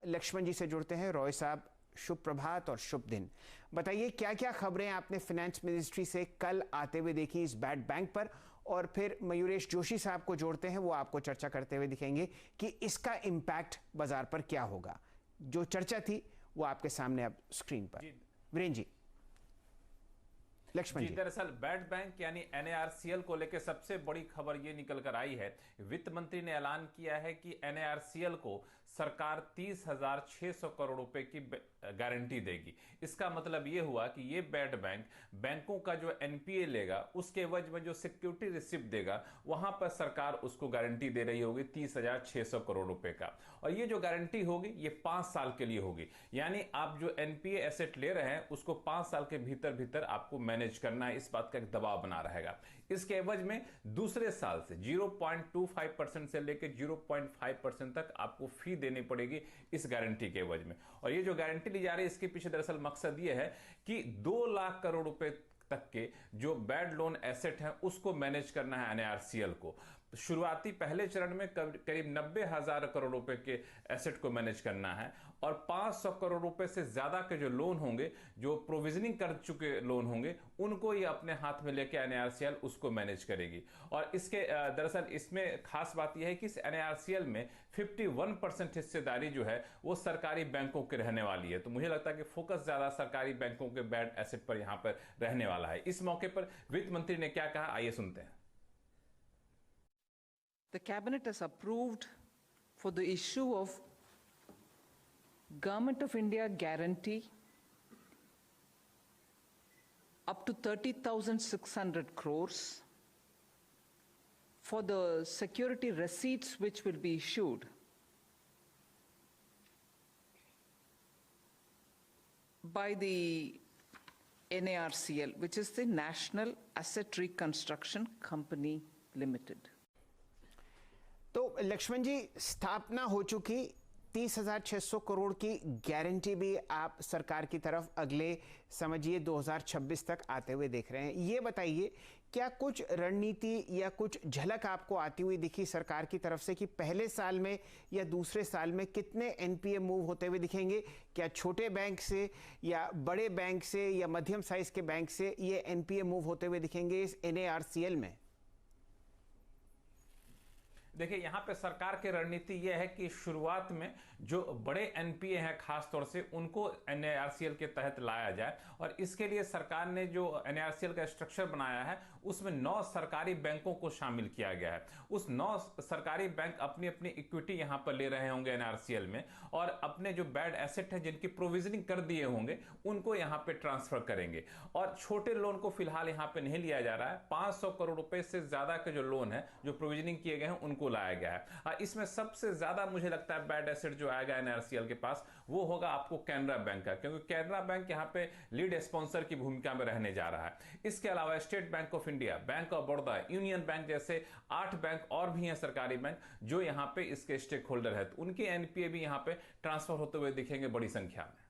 लक्ष्मण जी से जुड़ते हैं। रॉय साहब, शुभ प्रभात और शुभ दिन। बताइए क्या क्या खबरें आपने फाइनेंस मिनिस्ट्री से कल आते हुए देखी इस बैड बैंक पर, और फिर मयूरेश जोशी साहब को जोड़ते हैं, वो आपको चर्चा करते हुए दिखेंगे कि इसका इम्पैक्ट बाजार पर क्या होगा। जो चर्चा थी वो आपके सामने अब स्क्रीन पर। वीरेंद्र जी, लक्ष्मण जी। दरअसल बैड बैंक यानी NARCL को लेकर सबसे बड़ी खबर ये निकल कर आई है। वित्त मंत्री ने ऐलान किया है कि NARCL को सरकार 30,600 करोड़ रुपए की गारंटी देगी। इसका मतलब ये हुआ कि ये बैड बैंक बैंकों का जो NPA लेगा उसके एवज में जो सिक्योरिटी रिसिप्ट देगा वहां पर सरकार उसको गारंटी दे रही होगी 30,600 करोड़ रुपए का। और ये जो गारंटी होगी ये 5 साल के लिए होगी, यानी आप जो NPA एसेट ले रहे हैं उसको 5 साल के भीतर भीतर आपको मैनेज करना है, इस बात का एक दबाव बना रहेगा। इसके एवज में दूसरे साल से 0.25% से लेकर 0.5% तक आपको फी देनी पड़ेगी इस गारंटी के एवज में। और ये जो गारंटी ली जा रही है इसके पीछे दरअसल मकसद ये है कि 2 लाख करोड़ रुपए तक के जो बैड लोन एसेट हैं उसको मैनेज करना है NARCL को। शुरुआती पहले चरण में करीब 90,000 करोड़ रुपए के एसेट को मैनेज करना है, और 500 करोड़ रुपए से ज्यादा के जो लोन होंगे, जो प्रोविजनिंग कर चुके लोन होंगे, उनको ये अपने हाथ में लेके NARCL उसको मैनेज करेगी। और इसके दरअसल इसमें खास बात यह है कि इस NARCL में 51% हिस्सेदारी जो है वो सरकारी बैंकों के रहने वाली है। तो मुझे लगता है कि फोकस ज्यादा सरकारी बैंकों के बैड एसेट पर यहां पर रहने वाला है। इस मौके पर वित्त मंत्री ने क्या कहा, आइए सुनते हैं। The Cabinet has approved for the issue of Government of India guarantee up to 30,600 crores for the security receipts which will be issued by the NARCL, which is the National Asset Reconstruction Company Limited. तो लक्ष्मण जी, स्थापना हो चुकी 30,600 करोड़ की guarantee भी आप सरकार की तरफ अगले समझिए 2026 तक आते हुए देख रहे हैं। ये बताइए क्या कुछ रणनीति या कुछ झलक आपको आती हुई दिखी सरकार की तरफ से कि पहले साल में या दूसरे साल में कितने NPA मूव होते हुए दिखेंगे? क्या छोटे बैंक से या बड़े बैंक से या मध्यम साइज के बैंक से ये NPA मूव होते हुए दिखेंगे इस NARCL में? देखिए, यहाँ पे सरकार की रणनीति यह है कि शुरुआत में जो बड़े NPA हैं खास तौर से उनको NARCL के तहत लाया जाए, और इसके लिए सरकार ने जो NARCL का स्ट्रक्चर बनाया है उसमें 9 सरकारी बैंकों को शामिल किया गया है। उस 9 सरकारी बैंक अपनी अपनी इक्विटी यहाँ पर ले रहे होंगे NARCL में, और अपने जो बैड एसेट है जिनकी प्रोविजनिंग कर दिए होंगे उनको यहाँ पे ट्रांसफर करेंगे। और छोटे लोन को फिलहाल यहाँ पे नहीं लिया जा रहा है। 500 करोड़ रुपए से ज्यादा के जो लोन है जो प्रोविजनिंग किए गए हैं उनको लाया गया है। इसमें सबसे ज्यादा मुझे लगता है बैड एसेट जो आएगा NARCL के पास वो होगा आपको कैनरा बैंक का, क्योंकि कैनरा बैंक यहाँ पे लीड स्पॉन्सर की भूमिका में रहने जा रहा है। इसके अलावा state bank of India, bank of Baroda, union bank जैसे 8 बैंक और भी हैं सरकारी बैंक जो यहाँ पे इसके स्टेक होल्डर है। तो उनके NPA भी यहाँ पे ट्रांसफर होते हुए दिखेंगे बड़ी संख्या में।